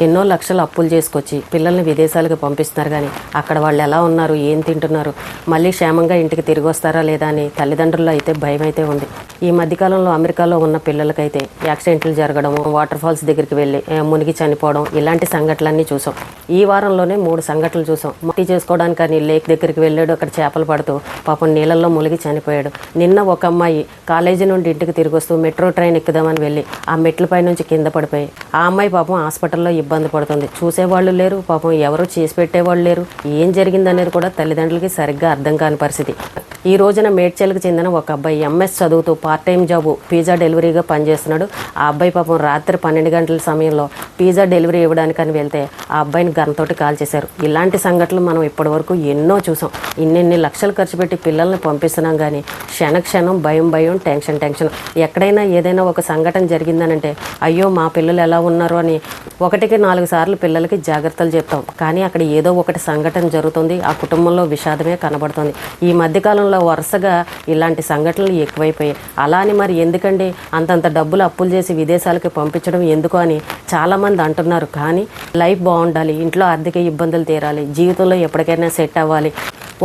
ఎన్నో లక్షలు అప్పులు చేసుకొచ్చి పిల్లల్ని విదేశాలకు పంపిస్తున్నారు. కానీ అక్కడ వాళ్ళు ఎలా ఉన్నారు, ఏం తింటున్నారు, మళ్ళీ క్షేమంగా ఇంటికి తిరిగి వస్తారా లేదా అని తల్లిదండ్రుల్లో అయితే భయం అయితే ఉంది. ఈ మధ్యకాలంలో అమెరికాలో ఉన్న పిల్లలకైతే యాక్సిడెంట్లు జరగడము, వాటర్ ఫాల్స్ దగ్గరికి వెళ్ళి మునిగి చనిపోవడం, ఇలాంటి సంఘటనలన్నీ చూసాం. ఈ వారంలోనే 3 సంఘటనలు చూసాం. మట్టి చేసుకోవడానికి అని లేక్ దగ్గరికి వెళ్ళాడు, అక్కడ చేపలు పడుతూ పాపం నీళ్ళల్లో మునిగి చనిపోయాడు. నిన్న ఒక అమ్మాయి కాలేజీ నుండి ఇంటికి తిరిగి వస్తూ మెట్రో ట్రైన్ ఎక్కుదామని వెళ్ళి ఆ మెట్లపై నుంచి కింద పడిపోయి ఆ అమ్మాయి పాపం హాస్పిటల్లో ఇబ్బంది పడుతుంది. చూసేవాళ్ళు లేరు, పాపం ఎవరు చేసి పెట్టేవాళ్ళు లేరు. ఏం జరిగిందనేది కూడా తల్లిదండ్రులకి సరిగ్గా అర్థం కాని పరిస్థితి. ఈ రోజున మేడ్చల్కి చెందిన ఒక అబ్బాయి ఎంఎస్ చదువుతూ పార్ట్ టైం జాబు పిజ్జా డెలివరీగా పనిచేస్తున్నాడు. ఆ అబ్బాయి పాపం రాత్రి 12 గంటల సమయంలో పిజ్జా డెలివరీ ఇవ్వడానికని వెళ్తే ఆ అబ్బాయిని గన్తోటి కాల్చేశారు. ఇలాంటి సంఘటనలు మనం ఇప్పటివరకు ఎన్నో చూసాం. ఇన్ని లక్షలు ఖర్చు పెట్టి పిల్లల్ని పంపిస్తున్నాం, కానీ క్షణం భయం టెన్షన్. ఎక్కడైనా ఏదైనా ఒక సంఘటన జరిగిందనంటే అయ్యో మా పిల్లలు ఎలా ఉన్నారు అని 1-4 సార్లు పిల్లలకి జాగ్రత్తలు చెప్తాం. కానీ అక్కడ ఏదో ఒకటి సంఘటన జరుగుతుంది, ఆ కుటుంబంలో విషాదమే కనబడుతుంది. ఈ మధ్యకాలంలో వరుసగా ఇలాంటి సంఘటనలు ఎక్కువైపోయాయి. అలా అని మరి ఎందుకండి అంతంత డబ్బులు అప్పులు చేసి విదేశాలకు పంపించడం ఎందుకు అని చాలామంది అంటున్నారు. కానీ లైఫ్ బాగుండాలి, ఇంట్లో ఆర్థిక ఇబ్బందులు తీరాలి, జీవితంలో ఎప్పటికైనా సెట్ అవ్వాలి.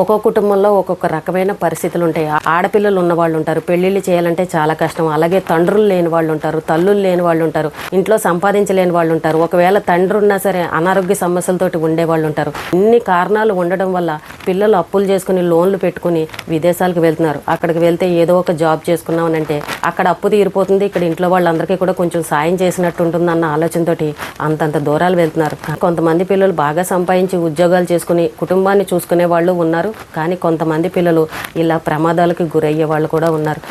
ఒక్కొక్క కుటుంబంలో ఒక్కొక్క రకమైన పరిస్థితులు ఉంటాయి. ఆడపిల్లలు ఉన్న వాళ్ళు ఉంటారు, పెళ్ళిళ్ళు చేయాలంటే చాలా కష్టం. అలాగే తండ్రులు లేని వాళ్ళు ఉంటారు, తల్లులు లేని వాళ్ళు ఉంటారు, ఇంట్లో సంపాదించలేని వాళ్ళు ఉంటారు. ఒకవేళ తండ్రి ఉన్నా సరే అనారోగ్య సమస్యలతోటి ఉండే వాళ్ళు ఉంటారు. ఇన్ని కారణాలు ఉండడం వల్ల పిల్లలు అప్పులు చేసుకుని లోన్లు పెట్టుకుని విదేశాలకు వెళ్తున్నారు. అక్కడికి వెళ్తే ఏదో ఒక జాబ్ చేసుకున్నామనంటే అక్కడ అప్పు తీరిపోతుంది, ఇక్కడ ఇంట్లో వాళ్ళందరికీ కూడా కొంచెం సాయం చేసినట్టు ఉంటుంది అన్న ఆలోచనతోటి అంతంత దూరాలు వెళ్తున్నారు. కొంతమంది పిల్లలు బాగా సంపాదించి ఉద్యోగాలు చేసుకుని కుటుంబాన్ని చూసుకునే వాళ్ళు ఉన్నారు. కానీ కొంతమంది పిల్లలు ఇలా ప్రమాదాలకు గురయ్యే వాళ్ళు కూడా ఉన్నారు.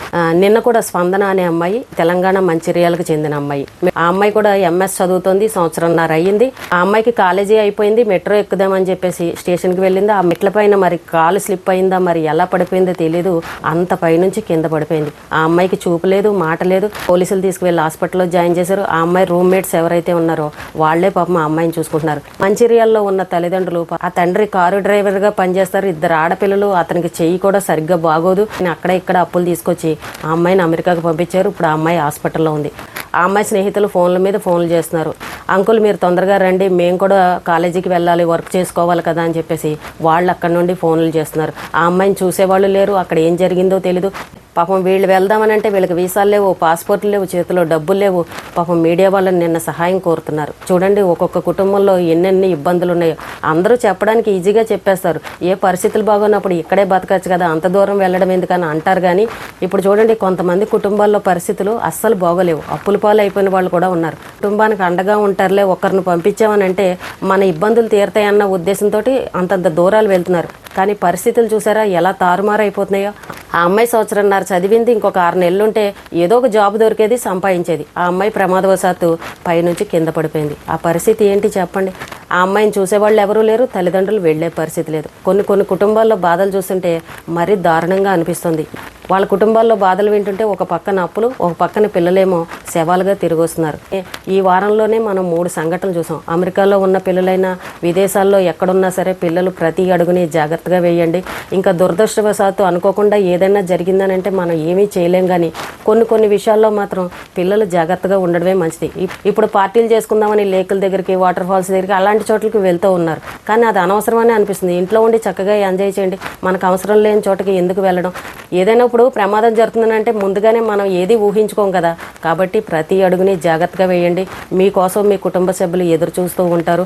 నిన్న కూడా స్పందన అనే అమ్మాయి తెలంగాణ మంచిర్యాలకు చెందిన అమ్మాయి. ఆ అమ్మాయి కూడా ఎంఎస్ చదువుతుంది, 1.5 సంవత్సరం అయ్యింది. ఆ అమ్మాయికి కాలేజీ అయిపోయింది, మెట్రో ఎక్కుదామని చెప్పేసి స్టేషన్కి వెళ్ళింది. ఆ మెట్ల పైన మరి కాలు స్లిప్ అయిందా, మరి ఎలా పడిపోయిందో తెలియదు, అంత పైనుంచి కింద పడిపోయింది. ఆ అమ్మాయికి చూపు లేదు, మాట లేదు. పోలీసులు తీసుకువెళ్ళి హాస్పిటల్లో జాయిన్ చేశారు. ఆ అమ్మాయి రూమ్మేట్స్ ఎవరైతే ఉన్నారో వాళ్లే పాపం ఆ అమ్మాయిని చూసుకుంటున్నారు. మంచిర్యాల్లో ఉన్న తల్లిదండ్రులు, ఆ తండ్రి కారు డ్రైవర్గా పనిచేస్తారు, 2 ఆడపిల్లలు, అతనికి చెయ్యి కూడా సరిగ్గా బాగోదు. అక్కడ ఇక్కడ అప్పులు తీసుకొచ్చి ఆ అమ్మాయిని అమెరికాకు పంపించారు. ఇప్పుడు ఆ అమ్మాయి హాస్పిటల్లో ఉంది. ఆ అమ్మాయి స్నేహితులు ఫోన్ల మీద ఫోన్లు చేస్తున్నారు. అంకుల్ మీరు తొందరగా రండి, మేము కూడా కాలేజీకి వెళ్ళాలి, వర్క్ చేసుకోవాలి కదా అని చెప్పేసి వాళ్ళు అక్కడ నుండి ఫోన్లు చేస్తున్నారు. ఆ అమ్మాయిని చూసేవాళ్ళు లేరు, అక్కడ ఏం జరిగిందో తెలీదు. పాపం వీళ్ళు వెళ్దామని అంటే వీళ్ళకి వీసాలు లేవు, పాస్పోర్ట్లు లేవు, చేతిలో డబ్బులు లేవు. పాపం మీడియా వాళ్ళని నిన్న సహాయం కోరుతున్నారు. చూడండి ఒక్కొక్క కుటుంబంలో ఎన్నెన్ని ఇబ్బందులు ఉన్నాయో. అందరూ చెప్పడానికి ఈజీగా చెప్పేస్తారు, ఏ పరిస్థితులు బాగున్నప్పుడు ఇక్కడే బతకచ్చు కదా, అంత దూరం వెళ్ళడం ఎందుకని అంటారు. కానీ ఇప్పుడు చూడండి కొంతమంది కుటుంబాల్లో పరిస్థితులు అస్సలు బాగోలేవు, అప్పుల పాలు అయిపోయిన వాళ్ళు కూడా ఉన్నారు. కుటుంబానికి అండగా ఉంటారులే, ఒకరిని పంపించామని అంటే మన ఇబ్బందులు తీరుతాయన్న ఉద్దేశంతో అంతంత దూరాలు వెళ్తున్నారు. కానీ పరిస్థితులు చూసారా ఎలా తారుమారు అయిపోతున్నాయో. ఆ అమ్మాయి 1.5 సంవత్సరం చదివింది, ఇంకొక 6 నెలలు ఉంటే ఏదో ఒక జాబ్ దొరికేది, సంపాదించేది. ఆ అమ్మాయి ప్రమాదవశాత్తు పైనుంచి కింద పడిపోయింది. ఆ పరిస్థితి ఏంటి చెప్పండి. ఆ అమ్మాయిని చూసేవాళ్ళు ఎవరూ లేరు, తల్లిదండ్రులు వెళ్లే పరిస్థితి లేదు. కొన్ని కుటుంబాల్లో బాధలు చూస్తుంటే మరీ దారుణంగా అనిపిస్తుంది. వాళ్ళ కుటుంబాల్లో బాధలు వింటుంటే ఒక పక్కన అప్పులు, ఒక పక్కన పిల్లలేమో శవాలుగా తిరిగి వస్తున్నారు. ఈ వారంలోనే మనం 3 సంఘటనలు చూసాం. అమెరికాలో ఉన్న పిల్లలైనా విదేశాల్లో ఎక్కడున్నా సరే పిల్లలు ప్రతి అడుగుని జాగ్రత్తగా వేయండి. ఇంకా దురదృష్టవశాత్తు అనుకోకుండా ఏదైనా జరిగిందనంటే మనం ఏమీ చేయలేం. కానీ కొన్ని విషయాల్లో మాత్రం పిల్లలు జాగ్రత్తగా ఉండడమే మంచిది. ఇప్పుడు పార్టీలు చేసుకుందామని లేకుల దగ్గరికి, వాటర్ ఫాల్స్ దగ్గరికి, అలాంటి చోట్లకి వెళ్తూ ఉన్నారు. కానీ అది అనవసరమని అనిపిస్తుంది. ఇంట్లో ఉండి చక్కగా ఎంజాయ్ చేయండి, మనకు అవసరం లేని చోటకి ఎందుకు వెళ్ళడం. ఏదైనా ఇప్పుడు ప్రమాదం జరుగుతుందంటే ముందుగానే మనం ఏది ఊహించుకోం కదా. కాబట్టి ప్రతి అడుగుని జాగ్రత్తగా వేయండి. మీకోసం మీ కుటుంబ సభ్యులు ఎదురు చూస్తూ ఉంటారు.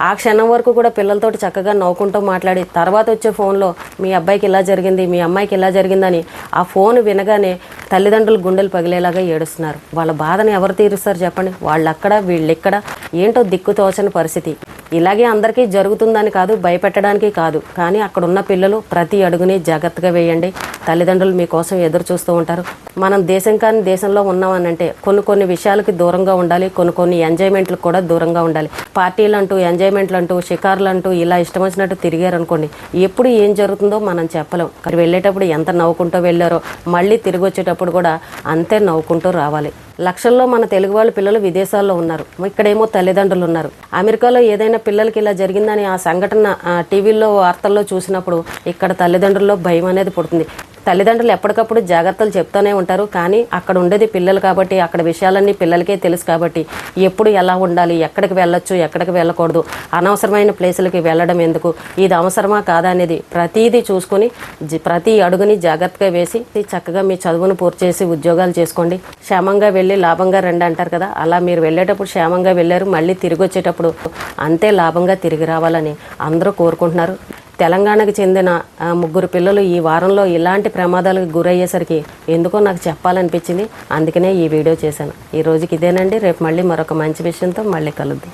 ఆ క్షణం వరకు కూడా పిల్లలతోటి చక్కగా నవ్వుకుంటూ మాట్లాడి తర్వాత వచ్చే ఫోన్లో మీ అబ్బాయికి ఇలా జరిగింది, మీ అమ్మాయికి ఇలా జరిగిందని ఆ ఫోన్ వినగానే తల్లిదండ్రులు గుండెలు పగిలేలాగా ఏడుస్తున్నారు. వాళ్ళ బాధను ఎవరు తీరుస్తారు చెప్పండి. వాళ్ళక్కడ వీళ్ళెక్కడ ఏంటో దిక్కుతోచని పరిస్థితి. ఇలాగే అందరికీ జరుగుతుందని కాదు, భయపెట్టడానికి కాదు. కానీ అక్కడ ఉన్న పిల్లలు ప్రతి అడుగుని జాగ్రత్తగా వేయండి. తల్లిదండ్రులు మీకోసం ఎదురు చూస్తూ ఉంటారు. మనం దేశం కాని దేశంలో ఉన్నామనంటే కొన్ని విషయాలకి దూరంగా ఉండాలి, కొన్ని ఎంజాయ్మెంట్లకు కూడా దూరంగా ఉండాలి. పార్టీలు అంటూ, ఎంజాయ్మెంట్లు అంటూ, షికార్లు అంటూ ఇలా ఇష్టం వచ్చినట్టు తిరిగారనుకోండి, ఎప్పుడు ఏం జరుగుతుందో మనం చెప్పలేం. మరి వెళ్ళేటప్పుడు ఎంత నవ్వుకుంటూ వెళ్ళారో మళ్ళీ తిరిగి వచ్చేటప్పుడు కూడా అంతే నవ్వుకుంటూ రావాలి. లక్షల్లో మన తెలుగు వాళ్ళ పిల్లలు విదేశాల్లో ఉన్నారు, ఇక్కడేమో తల్లిదండ్రులు ఉన్నారు. అమెరికాలో ఏదైనా పిల్లలకి ఇలా జరిగిందని ఆ సంఘటన టీవీల్లో వార్తల్లో చూసినప్పుడు ఇక్కడ తల్లిదండ్రుల్లో భయం అనేది పుడుతుంది. తల్లిదండ్రులు ఎప్పటికప్పుడు జాగ్రత్తలు చెప్తూనే ఉంటారు. కానీ అక్కడ ఉండేది పిల్లలు కాబట్టి అక్కడ విషయాలన్నీ పిల్లలకే తెలుసు కాబట్టి ఎప్పుడు ఎలా ఉండాలి, ఎక్కడికి వెళ్ళొచ్చు, ఎక్కడికి వెళ్ళకూడదు, అనవసరమైన ప్లేసులకి వెళ్ళడం ఎందుకు, ఇది అవసరమా కాదా అనేది ప్రతీదీ చూసుకొని ప్రతి అడుగుని జాగ్రత్తగా వేసి చక్కగా మీ చదువును పూర్తి చేసి ఉద్యోగాలు చేసుకోండి. క్షేమంగా వెళ్ళి లాభంగా రండి అంటారు కదా, అలా మీరు వెళ్ళేటప్పుడు క్షేమంగా వెళ్ళారు, మళ్ళీ తిరిగి వచ్చేటప్పుడు అంతే లాభంగా తిరిగి రావాలని అందరూ కోరుకుంటున్నారు. తెలంగాణకు చెందిన 3 పిల్లలు ఈ వారంలో ఇలాంటి ప్రమాదాలకు గురయ్యేసరికి ఎందుకో నాకు చెప్పాలనిపించింది. అందుకనే ఈ వీడియో చేశాను. ఈ రోజుకి ఇదేనండి. రేపు మళ్ళీ మరొక మంచి విషయంతో మళ్ళీ కలుద్దాం.